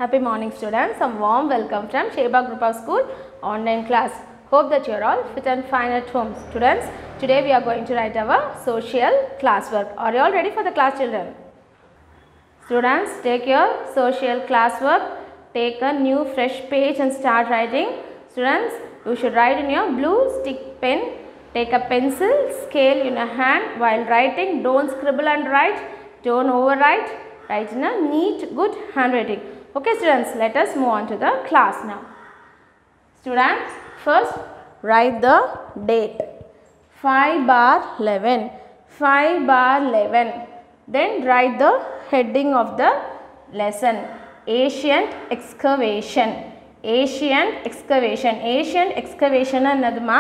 Happy morning students, a warm welcome from Sheba Group of School online class. Hope that you are all fit and fine at home. Students, today we are going to write our social classwork. Are you all ready for the class, children? Students, take your social classwork, take a new fresh page and start writing. Students, you should write in your blue stick pen. Take a pencil, scale in a hand while writing. Don't scribble and write, don't overwrite. Write in a neat, good handwriting. Okay students, let us move on to the class now. Students, first write the date 5/11, 5/11. Then write the heading of the lesson, ancient excavation, ancient excavation. Ancient excavation annaduma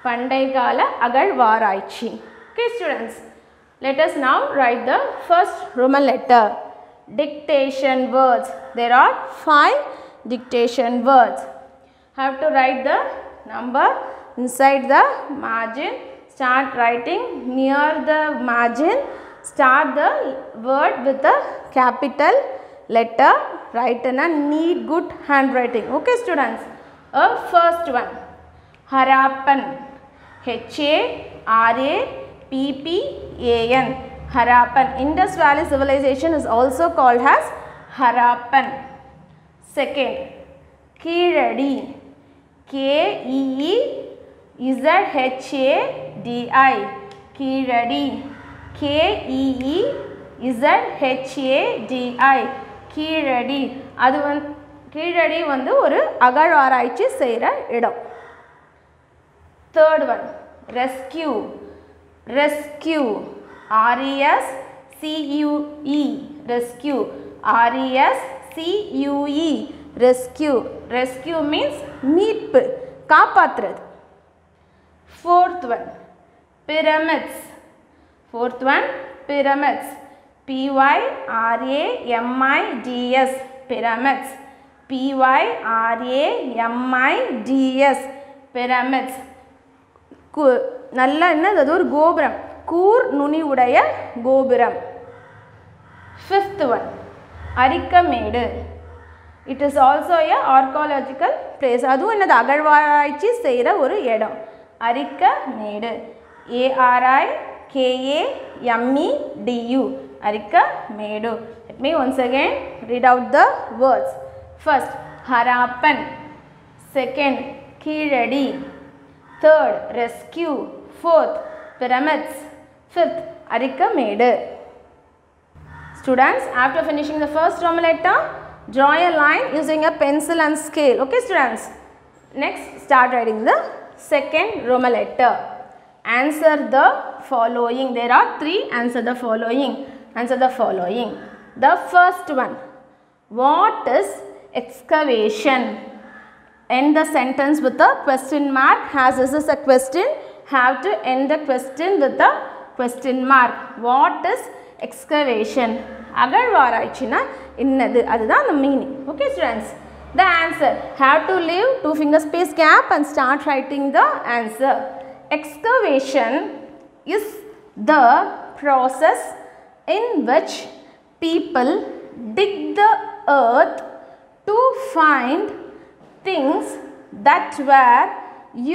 pandaigaala agalvaaraichi. Okay students, let us now write the first Roman letter. Dictation words. There are 5 dictation words. Have to write the number inside the margin. Start writing near the margin. Start the word with a capital letter. Write in a neat, good handwriting. Okay students. First one. Harappan. Harappan. Harappan. Indus Valley Civilization is also called as Harappan. Second, Keezhadi. Keezhadi. Keezhadi. Keezhadi. Keezhadi. அது கீழடி வந்து ஒரு அகழ்வாராய்ச்சி செய்கிற இடம். Third one, rescue. Rescue. R-E-S-C-U-E, rescue. R-E-S-C-U-E, rescue. Rescue means மீட்பு, காப்பாற்றுறது. Fourth one, pyramids. Fourth one, pyramids. P-Y-R-A-M-I-D-S, pyramids. P-Y-R-A-M-I-D-S, pyramids. நல்ல என்னது அது ஒரு கோபுரம், கூர் நுனி உடைய கோபுரம். Fifth one, Arikamedu. It is also a archaeological place. அதுவும் என்னது அகழ்வாராய்ச்சி செய்கிற ஒரு இடம். Arikamedu. A-R-I-K-A-M-E-D-U, Arikamedu. Let me once again read out the words. First, Harappan. Second, Keezhadi. Third, rescue. Fourth, pyramids. Fifth, Arikamedu. Students, after finishing the first Roman letter, draw a line using a pencil and scale. Okay students. Next, start writing the second Roman letter. Answer the following. There are 3. Answer the following. Answer the following. The first one. What is excavation? End the sentence with a question mark. As this is a question, have to end the question with a question mark. What is excavation? அகழ்வாராய்ச்சினா என்னது, அதுதான் the meaning. Okay students. The answer. Have to leave 2 finger space gap and start writing the answer. Excavation is the process in which people dig the earth to find things that were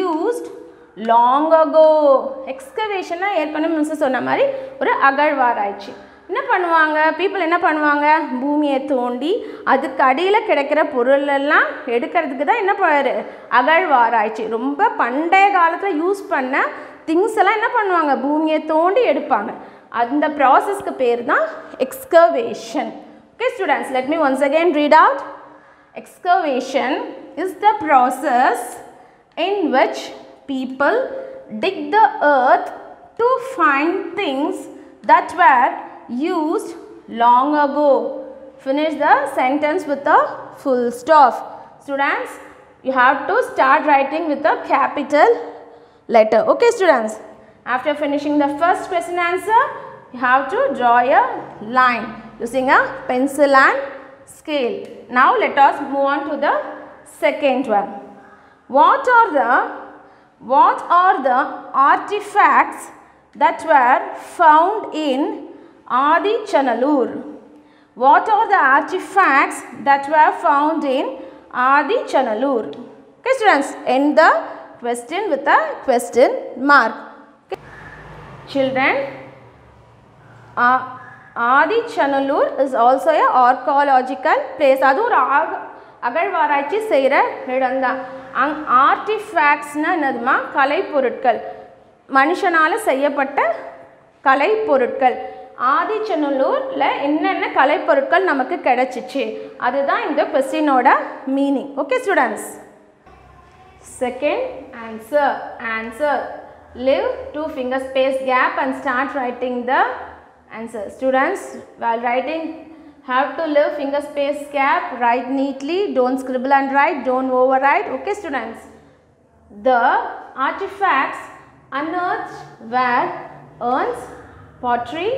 used long ago. Excavation na ஏற்கனவே miss சொன்ன மாதிரி ஒரு அகழ்வாராய்ச்சி. என்ன பண்ணுவாங்க, people என்ன பண்ணுவாங்க, பூமியை தோண்டி அதுக்கு அடியில் கிடைக்கிற பொருள் எல்லாம் எடுக்கிறதுக்கு தான் என்ன பண்ணுறாரு, அகழ்வாராய்ச்சி. ரொம்ப பண்டைய காலத்தில் யூஸ் பண்ண திங்ஸ் எல்லாம் என்ன பண்ணுவாங்க, பூமியை தோண்டி எடுப்பாங்க. அந்த ப்ராசஸ்க்கு பேர் தான் excavation. Okay students, let me once again read out. Excavation is the process in which people dig the earth to find things that were used long ago. Finish the sentence with a full stop. Students, you have to start writing with a capital letter. Okay students, after finishing the first question answer, you have to draw a line using a pencil and scale. Now let us move on to the second one. What are the artifacts that were found in Adichanallur? What are the artifacts that were found in Adichanallur? Okay students, end the question with a question mark. Okay. Children, Adichanallur is also a archaeological place. அது ஒரு அகழ்வாராய்ச்சி செய்கிற இடம் தான். ஆர்டிஃபேக்ட்ஸ்னால் என்னதுமா? கலைப்பொருட்கள், மனுஷனால் செய்யப்பட்ட கலைப்பொருட்கள். ஆதிச்சநல்லூரில் என்னென்ன கலைப்பொருட்கள் நமக்கு கிடைச்சிச்சு, அதுதான் இந்த கொஸ்டினோட meaning. Okay students, second answer leave 2 finger space gap and start writing the answer. Students, while writing, have to leave finger space gap, write neatly, don't scribble and write, don't overwrite. Okay students, the artifacts unearthed were urns, pottery,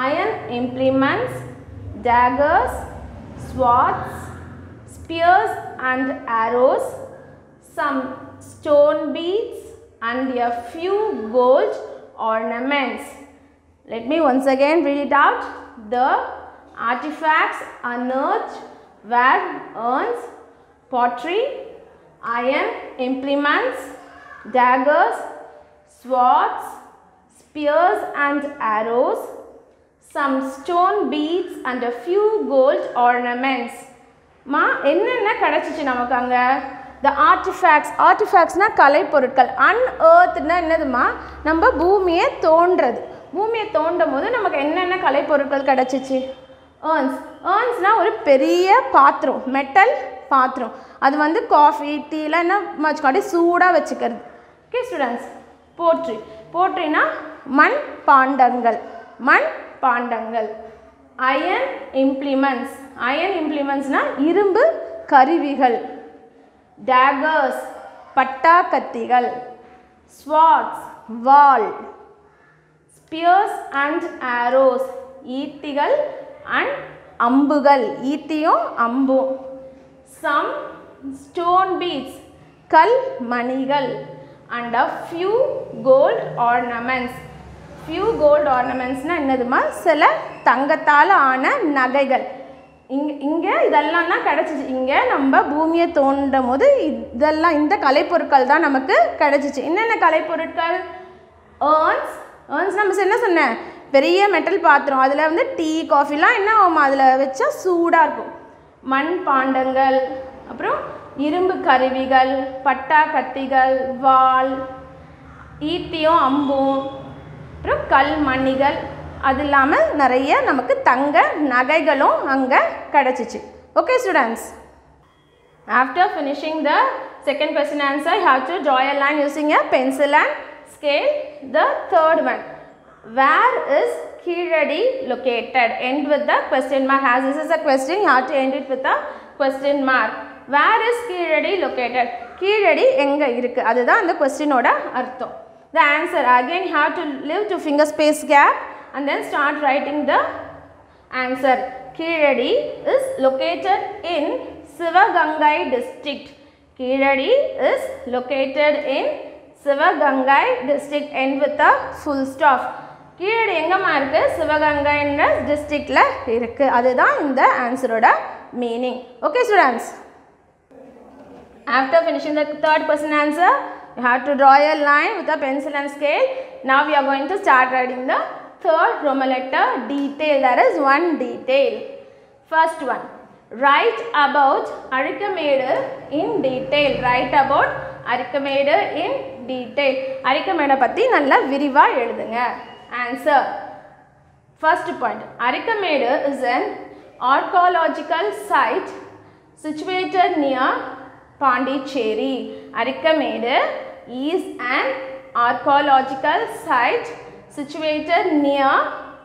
iron implements, daggers, swords, spears and arrows, some stone beads and a few gold ornaments. Let me once again read it out. The artifacts unearthed were urns, pottery, iron implements, daggers, swords, spears and arrows, some stone beads and a few gold ornaments. Ma என்னென்ன கிடைச்சிச்சு நமக்கு அங்க? The artifactsனா கலைப்பொருட்கள். unearthedனா என்னதுமா? நம்ம பூமியை தோன்றது. பூமியை தோண்டும் போது நமக்கு என்னென்ன கலைப்பொருட்கள் கிடைச்சிச்சு? ஏர்ன்ஸ்னா ஒரு பெரிய பாத்திரம், மெட்டல் பாத்திரம். அது வந்து காஃபி டீலாம் என்ன வச்சுக்காட்டி சூடாக வச்சுக்கிறது. ஓகே ஸ்டூடெண்ட்ஸ், போட்ரினா மண் பாண்டங்கள். அயன் இம்ப்ளிமெண்ட்ஸ்னா இரும்பு கருவிகள். daggers பட்டா கத்திகள். swords வாள். spears and arrows ஈட்டிகள் and அம்புகள், ஈட்டியும் அம்பும். some stone beads கல் மணிகள் and a few gold ornaments. என்னதுமா? சில தங்கத்தால் ஆன நகைகள். இங்கே இதெல்லாம் தான் கிடச்சிச்சு. இங்கே நம்ம பூமியை தோண்டும் போது இதெல்லாம் இந்த கலைப்பொருட்கள் தான் நமக்கு கிடச்சிச்சு. என்னென்ன கலைப்பொருட்கள்? ஏர்ன்ஸ் நம்ம என்ன சொன்னேன்? பெரிய மெட்டல் பாத்திரம். அதில் வந்து டீ காஃபிலாம் என்ன ஆகும்? அதில் வச்சா சூடாக இருக்கும். மண் பாண்டங்கள், அப்புறம் இரும்பு கருவிகள், பட்டா கத்திகள், வாள், ஈட்டியும் அம்பும், அப்புறம் கல் மணிகள். அது இல்லாமல் நிறைய நமக்கு தங்க நகைகளும் அங்கே கிடச்சிச்சு. Okay students, after finishing the second question answer, you have to draw a line using a pencil and scale. The third one, where is Keezhadi located? End with the question mark. As this is a question, you have to end it with a question mark. Where is Keezhadi located? Keezhadi எங்க இருக்கு? அதுதான் அந்த கொஸ்டினோட அர்த்தம். The answer, again you have to leave 2 finger space gap and then start writing the answer. Keezhadi is located in Sivagangai district. Keezhadi is located in Sivagangai district. End with a full stop. Keezhadi எங்கமா இருக்கு? சிவகங்கை என்ற டிஸ்ட்ரிக்ட்ல இருக்கு. அதுதான் இந்த ஆன்சரோட meaning. Okay students, after finishing the third question answer, you have to draw a line with a pencil and scale. Now we are going to start writing the third Roman letter detail. There is one detail. First one, write about Arikamedu in detail. Write about Arikamedu in detail. Arikamedu பத்தி நல்லா விரிவா எழுதுங்க. Answer. First point, Arikamedu is an archaeological site situated near Pondicherry. Arikamedu is an archaeological site situated near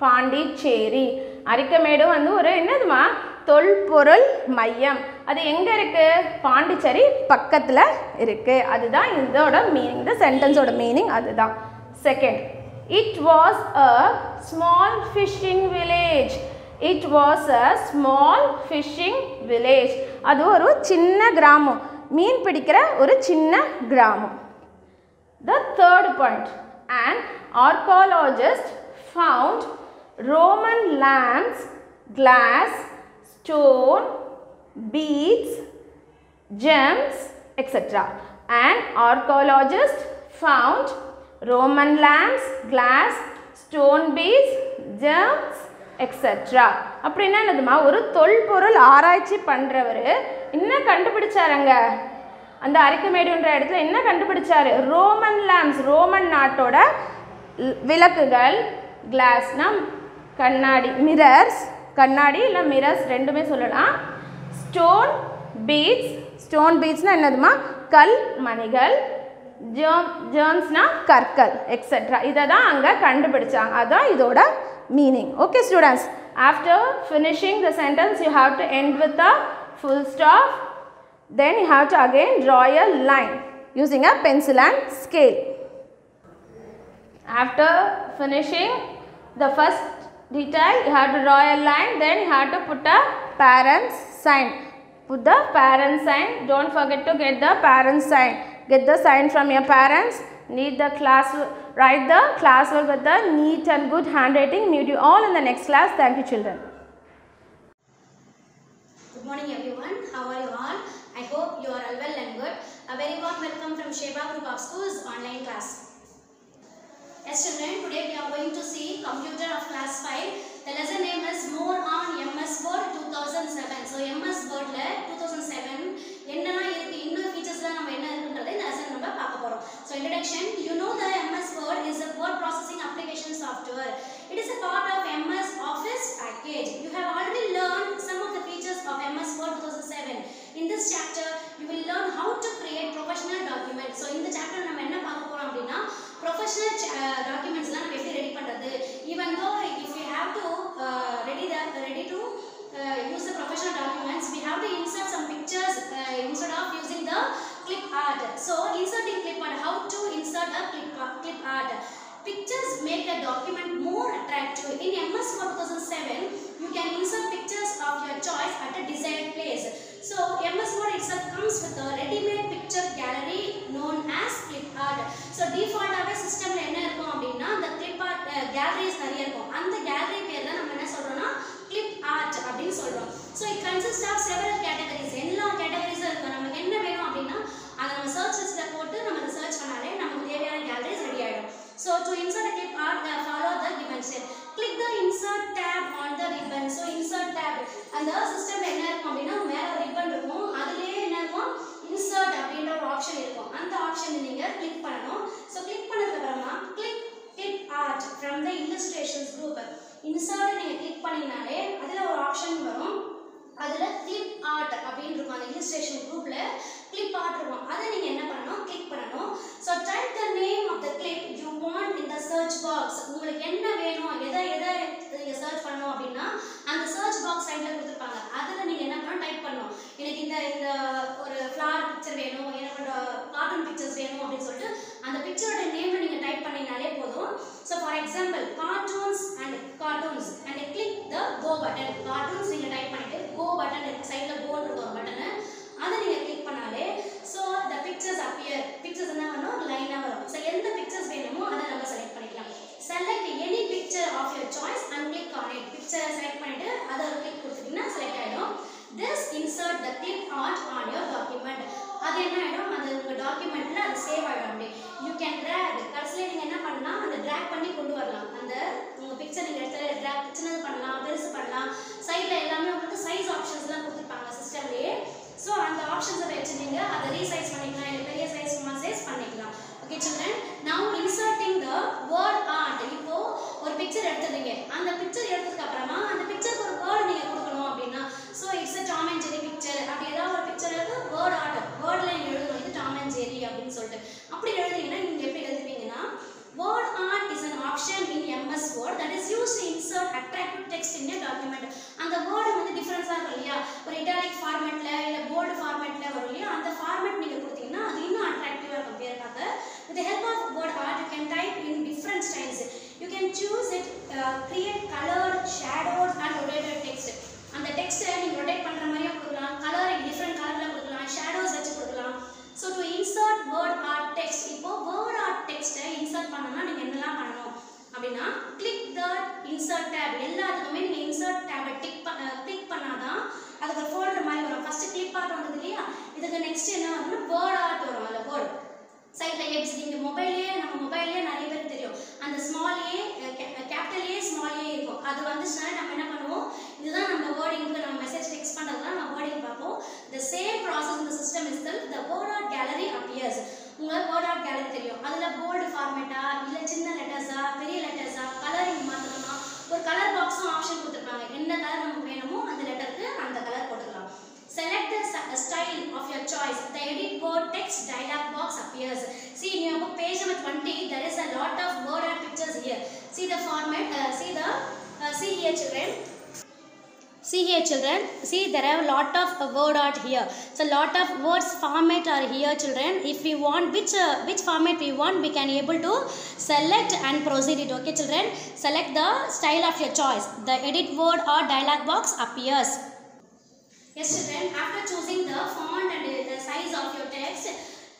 Pondicherry. Arikamedu வந்து ஒரு என்னதுமா? தொல்பொருள் மையம். அது எங்க இருக்கு? பாண்டிச்சேரி பக்கத்துல இருக்கு. அதுதான் இதோட மீனிங். இந்த சென்டென்ஸோட மீனிங் அதுதான். Second, it was a small fishing village. It was a small fishing village. அது ஒரு சின்ன கிராமம், மீன் பிடிக்கிற ஒரு சின்ன கிராமம். The third point, an archaeologist found Roman lamps glass, stone, beads, gems, etc. An archaeologist found Roman lamps, glass, stone beads, gems, etc. அப்படின்னா என்னதுமா, ஒரு தொல்பொருள் ஆராய்ச்சி பண்ணுறவர் என்ன கண்டுபிடிச்சாருங்க? அந்த அரிக்கமேடுன்ற இடத்துல என்ன கண்டுபிடிச்சாரு? ரோமன் லேம்ப்ஸ், ரோமன் நாட்டோட விளக்குகள், கிளாஸ்னா கண்ணாடி, மிரர்ஸ், கண்ணாடி இல்லை மிரர்ஸ் ரெண்டுமே சொல்லலாம். ஸ்டோன் பீட்ஸ், ஸ்டோன் பீட்ஸ்னால் என்னதுமா, கல் மணிகள், ஜெர்ம்ஸ்னா கற்கள், எக்ஸெட்ரா. இதை தான் அங்கே கண்டுபிடிச்சாங்க. அதுதான் இதோட meaning. Okay students, after finishing the sentence you have to end with a full stop, then you have to again draw a line using a pencil and scale. After finishing the first detail you have to draw a line, then you have to put a parent sign. Put the parent sign, don't forget to get the parent sign. Get the sign from your parents. Need the class, write the classwork with the neat and good handwriting. Meet you all in the next class. Thank you children. Good morning everyone. How are you all? I hope you are all well and good. A very warm welcome from Sheba Group of Schools online class. Yes children, today we are going to see computer of class 5. The lesson name is More on MS Word 2007. So MS Word la 2007 என்னன்னா இருக்கு, இன்னும் ஃபீச்சர்ஸ்லாம் நம்ம என்ன இருக்குன்றதை இந்த lesson நம்ம பார்க்க போறோம். So introduction, you know the MS Word is a word processing application software. It is a part of MS Office package. You have already learned some of the features of MS Word 2007. In this chapter you will learn how to create professional documents. So இந்த chapter நம்ம என்ன பார்க்க போறோம் அப்படினா professional documentsலாம் நம்ம எப்படி ready பண்றது. Even though if we have to ready to use the professional documents, we have to insert some pictures instead of using the clip art. So inserting clip art, how to insert a clip art. Pictures make a document more attractive. In MS Word 2007 you can insert pictures of your choice at a desired place. So MS Word itself comes with a ready-made picture gallery known as clip art. So default ஆவே சிஸ்டம்ல என்ன இருக்கும் அப்படினா அந்த clip art galleries நிறைய இருக்கும். அந்த gallery பேர் தான் நம்ம என்ன சொல்றோம்னா clip art அப்படினு சொல்றோம். So it consists of several categories. எல்லா categories இருக்கும். நமக்கு என்ன வேணும் அப்படினா அத நம்ம search listல போட்டு நம்ம search பண்ணாலே நமக்கு தேவையான galleries ரெடி ஆயிடும். So to insert a clip art, follow the given step. Click the insert tab on the ribbon. So insert tab அந்த சிஸ்டம்ல என்ன இருக்கும் அப்படினா மேல ribbon இருக்கும். அதுலயே என்ன இருக்கும், insert அப்படின்ற ஒரு ஆப்ஷன் இருக்கும். அந்த ஆப்ஷனை நீங்க கிளிக் பண்ணனும். So கிளிக் பண்ணதுக்கு அப்புறமா click clip art from the illustrations group. insert நீங்க கிளிக் பண்ணீங்கனாலே அதுல ஒரு ஆப்ஷன் வரும். அதுல clip art அப்படினு இருக்கும். அந்த illustration groupல clip art இருக்கும். அதை நீங்க என்ன பண்ணனும், கிளிக் பண்ணனும். So type the name of the clip you want in the search box. உங்களுக்கு என்ன வேணும், எதை நீங்க சர்ச் பண்ணனும் அப்படினா அந்த search box சைடுல கொடுத்திருப்பாங்க. அதுல நீங்க என்ன பண்ணனும், டைப் பண்ணனும். எனக்கு இந்த ஒரு ஃப்ளவர் பிக்சர் வேணும், எனக்கு கார்ட்டூன் பிக்சர்ஸ் வேணும் அப்படினு சொல்லிட்டு அந்த பிக்சரோட நேமை நீங்க டைப் பண்ணீங்கனாலே போதும். So for example cartoons and click the go button. cartoons நீங்க டைப் பண்ணிட்டு go button சைடுல go ன்ற ஒரு பட்டனை அதை நீங்க கிளிக் பண்ணாலே so the pictures appear. pictures என்ன வரும், லைனா வரும். So எந்த pictures வேணுமோ அதை நம்ம செலக்ட் பண்ணிக்கலாம். select any picture of your choice and click on it. picture select பண்ணிட்டு அதை ஒரு கிளிக் கொடுத்தீங்கன்னா செலக்ட் ஆயிடும். this insert the clip art on your document. அது என்ன ஆயிடும், அது உங்க டாக்குமெண்ட்ல அது சேவ் ஆயிடும். அப்படியே you can drag. கடைசில நீங்க என்ன பண்ணலாம், அந்த drag பண்ணி கொண்டு வரலாம். அந்த உங்க பிக்சர் நீங்க எடுத்து drag சின்னது பண்ணலாம், பெருசு பண்ணலாம். சைடுல எல்லாமே உங்களுக்கு சைஸ் ஆப்ஷன்ஸ்லாம் கொடுத்திருப்பாங்க சிஸ்டம்லயே. So அந்த ஆப்ஷன்ஸை வச்சு நீங்க அதை ரீசைஸ் பண்ணிக்கலாம், இல்ல பெரிய சைஸ் ஸ்மால் சைஸ் பண்ணிக்கலாம். Okay children, now inserting the word art. இப்போ ஒரு பிக்சர் எடுத்துறீங்க. அந்த பிக்சர் எடுத்ததுக்கு அப்புறமா அந்த பிக்சருக்கு ஒரு வேர்ட் நீங்க கொடுக்கணும் அப்படினா so it's a Tom and Jerry picture. அப்படி ஏதாவது ஒரு பிக்சர் எடுத்து வேர்ட் ஆர்ட், வேர்ட்ல நீங்க எழுதணும் இது Tom and Jerry அப்படினு சொல்லிட்டு. அப்படி எழுதுனீங்கன்னா நீங்க எப்படி எழுதுவீங்கன்னா word art is an option in MS Word that is used to insert attractive text in a document. அந்த வேர்ட் வந்து டிஃபரன்ஸா இருக்கும் இல்லையா, ஒரு italic formatல இல்ல bold formatல வரும் இல்லையா, அந்த format நீங்க கொடுத்தீங்கன்னா அது இன்னும் அட்ராக்டிவா இருக்கும் பேர்க்காக. With the help of word art you can type in different styles. You can choose it, create colored, shadowed and rotated text. அந்த டெக்ஸ்ட்டை நீங்க ரொட்டேட் பண்ற மாதிரியே கொடுக்கலாம், கலர் டிஃபரண்ட் கலர்ல கொடுக்கலாம், ஷேடோஸ் வச்சு கொடுக்கலாம். So to insert word art text, இப்போ word art text-ஐ insert பண்ணனும்னா நீங்க என்னலாம் பண்ணணும் அப்படினா click the insert tab. எல்லாத்துக்குமே நீங்க insert tab-ஐ டிக் அதுக்கு ஒரு ஃபோல்டர் மாதிரி வரும். ஃபர்ஸ்ட் கிளிப் ஆர்ட் வந்தது இல்லையா, இதுக்கு நெக்ஸ்ட் என்ன வரும்னா வேர்ட் ஆர்ட் வரும். அதில் வேர்ட் சைடில் ஏபிசி நீங்கள் நம்ம மொபைல்லே நிறைய பேருக்கு தெரியும், அந்த small A capital A small A இருக்கும். அது வந்துச்சுனால நம்ம என்ன பண்ணுவோம், இதுதான் நம்ம வேர்டிங்க்கு நம்ம மெசேஜ் டெக்ஸ்ட் பண்ணுறதுலாம் நம்ம வேர்டிங் பார்ப்போம். the same process in the system itself the word art gallery appears. உங்களுக்கு word art gallery தெரியும், அதில் போல்டு ஃபார்மேட்டா இல்லை சின்ன லெட்டர்ஸா பெரிய லெட்டர்ஸா கலரிங் மாற்றணுமா, ஒரு கலர் பாக்ஸும் ஆப்ஷன் கொடுத்துருப்பாங்க. என்ன கலர் நமக்கு வேணுமோ அந்த லெட்டருக்கு அந்த கலர் போட்டுக்கலாம். Select the style of your choice. The edit word text dialog box appears. See in your book page number 20 there is a lot of word art pictures here. See the format, see here children. See there are a lot of word art here. So lot of words format are here children. If we want which format we want, we can able to select and proceed it. Okay children, select the style of your choice. The edit word or dialog box appears. Yes children, after choosing the font and the size of your text,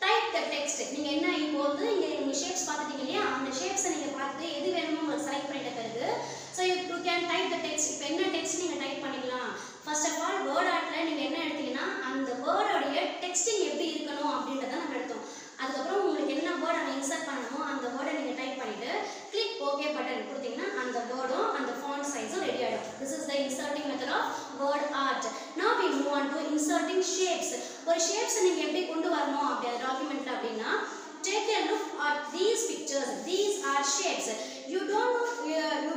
type the text. நீங்க என்ன இப்போ வந்து இங்க shapes பார்த்துட்டீங்க இல்லையா, அந்த ஷேப்ஸை நீங்க பார்த்து எது வேணுமோ உங்களுக்கு செலக்ட் பண்ணிட்ட பிறகு so you can type the text. இப்போ என்ன டெக்ஸ்ட் நீங்க டைப் பண்ணிக்கலாம். ஃபர்ஸ்ட் ஆஃப் ஆல் வேர்ட் ஆர்ட்ல நீங்க என்ன எடுத்தீங்கன்னா அந்த வேர்டோடைய டெக்ஸ்டிங் எப்படி இருக்கணும் அப்படின்றத நம்ம எடுத்தோம். அதுக்கப்புறம் உங்களுக்கு என்ன வேர்ட் அங்கே இன்சர்ட் பண்ணணுமோ அந்த வேர்டை நீங்கள் டைப் பண்ணிவிட்டு கிளிக் ஓகே பட்டன் கொடுத்தீங்கன்னா அந்த வேர்டும் அந்த ஃபாண்ட் சைஸும் ரெடி ஆகிடும். This is the inserting method of word art. Now we move on to inserting shapes. ஒரு ஷேப்ஸை நீங்கள் எப்படி கொண்டு வரணும் அப்படி அந்த டாக்குமெண்ட்டில் அப்படின்னா, take a look at these pictures. These are shapes. You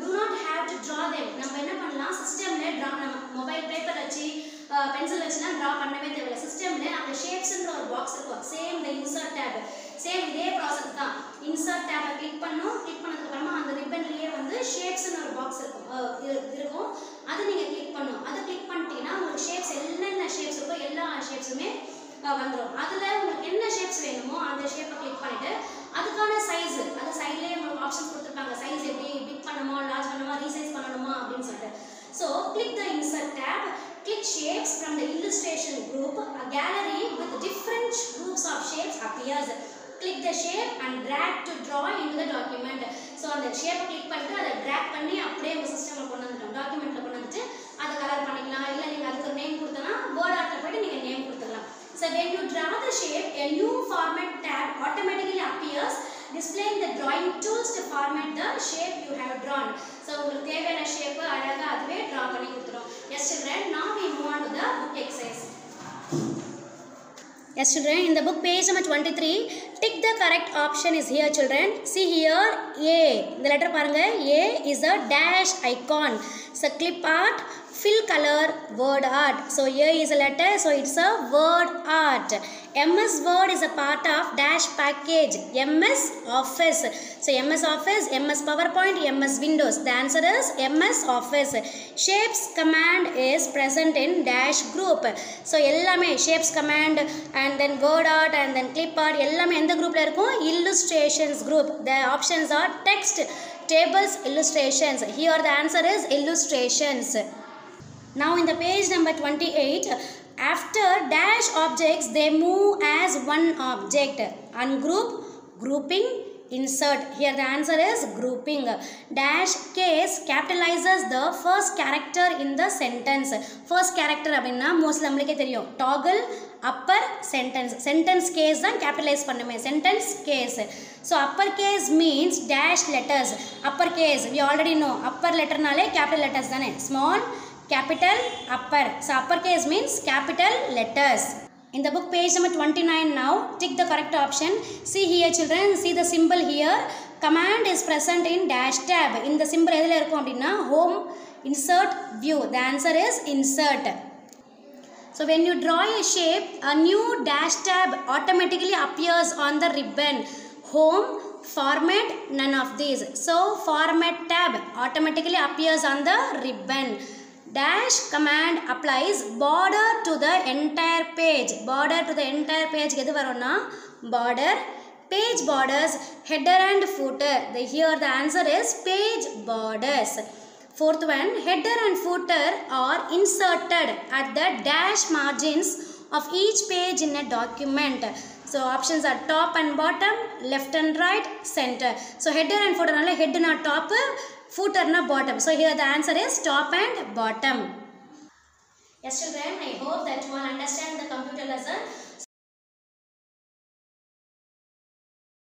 do not have to draw them. நம்ம என்ன பண்ணலாம், சிஸ்டம்ல டிரா நம்ம மொபைல் பேப்பர் வச்சு பென்சில் வச்சுலாம் டிரா பண்ணவே தேவையில்லை. சிஸ்டம்ல அந்த ஷேப்ஸ்ன்ற ஒரு பாக்ஸ் இருக்கும். சேம் இந்த இன்சர்ட் டேப், சேம் இதே ப்ராசஸ் தான். இன்சர்ட் டேப்பை கிளிக் பண்ணணும். கிளிக் பண்ணதுக்கு அப்புறமா அந்த ரிப்பன்லயே வந்து ஷேப்ஸ்ன்ற ஒரு பாக்ஸ் இருக்கும். அதை நீங்கள் கிளிக் பண்ணணும். அதை கிளிக் பண்ணிட்டீங்கன்னா உங்களுக்கு ஷேப்ஸ் என்னென்ன ஷேப்ஸ் இருக்கோ எல்லா ஷேப்ஸுமே வந்துடும். அதில் உங்களுக்கு என்ன ஷேப்ஸ் வேணுமோ அந்த ஷேப்பை கிளிக் பண்ணிவிட்டு அதுக்கான சைஸு அது சைட்லேயே உங்களுக்கு ஆப்ஷன் கொடுத்துருப்பாங்க. சைஸ் எப்படி பிக் பண்ணணுமா, லார்ஜ் பண்ணணுமா, ரீசைஸ் பண்ணணுமா அப்படின்னு சொல்லிட்டு. So click the insert tape, click shapes from the illustration group. A gallery with different groups of shapes appears. Click the shape and drag to draw into the document. So அந்த ஷேப்பை click பண்ணிட்டு அதை track பண்ணி அப்படியே உங்கள் சிஸ்டமில் கொண்டு வந்துட்டோம், டாக்குமெண்ட்டில் கொண்டு வந்துட்டு அதை கலர் பண்ணிக்கலாம். இல்லை நீங்கள் அதுக்கு ஒரு நேம் கொடுத்தனா வேர்ட் ஆர்ட்டில் போய்ட்டு நீங்கள் நேம் கொடுத்துக்கலாம். So when you draw the shape, a new format tab automatically appears, displaying the drawing tools to format the shape you have drawn. So உங்களுக்கு தேவையான ஷேப் அழகாக அதுவே ட்ரா பண்ணி கொடுத்துரும். Yes children, now we move on to the book exercise. Yes children, in the book page number 23, tick the correct option is here children. See here A, the letter பாருங்க, A is a dash icon. So clip art, fill color, word art. So A is a letter, so it's a word art. MS Word is a part of dash package, MS Office. So MS Office, MS PowerPoint, MS Windows. The answer is MS Office. Shapes command is present in dash group. So எல்லாமே shapes command and then word art and then clip art எல்லாமே எந்த குரூப்ல இருக்கும்? Illustrations group. The options are text, tables, illustrations. Here the answer is illustrations. Now in the page number 28, after dash objects they move as one object. Ungroup, grouping, insert. Here the answer is grouping. Dash case capitalizes the first character in the sentence. First character அப்படின்னா mostly நம்மளுக்கே தெரியும், toggle, upper, sentence. Sentence case தான் capitalize பண்ணுமே, sentence case. So upper case means dash letters. Upper case we already know, upper letter நாலே capital letters தானே, small, capital, upper. So uppercase means capital letters. In the book page number 29 now, tick the correct option. See here children, see the symbol here. Command is present in dash tab. In the symbol எதில் இருக்கும் அப்படின்னா home, insert, view. The answer is insert. So when you draw a shape, a new dash tab automatically appears on the ribbon. Home, format, none of these. So format tab automatically appears on the ribbon. Dash command applies border to the entire page. Border to the entire page எது வரும்னா border, page borders, header and footer. Here the answer is page borders. Fourth one, header and footer are inserted at the dash margins of each page in a document. So options are top and bottom, left and right, center. So header and footer naala head na top, footer na bottom. So here the answer is top and bottom. Yes children, I hope that you all understand the computer lesson.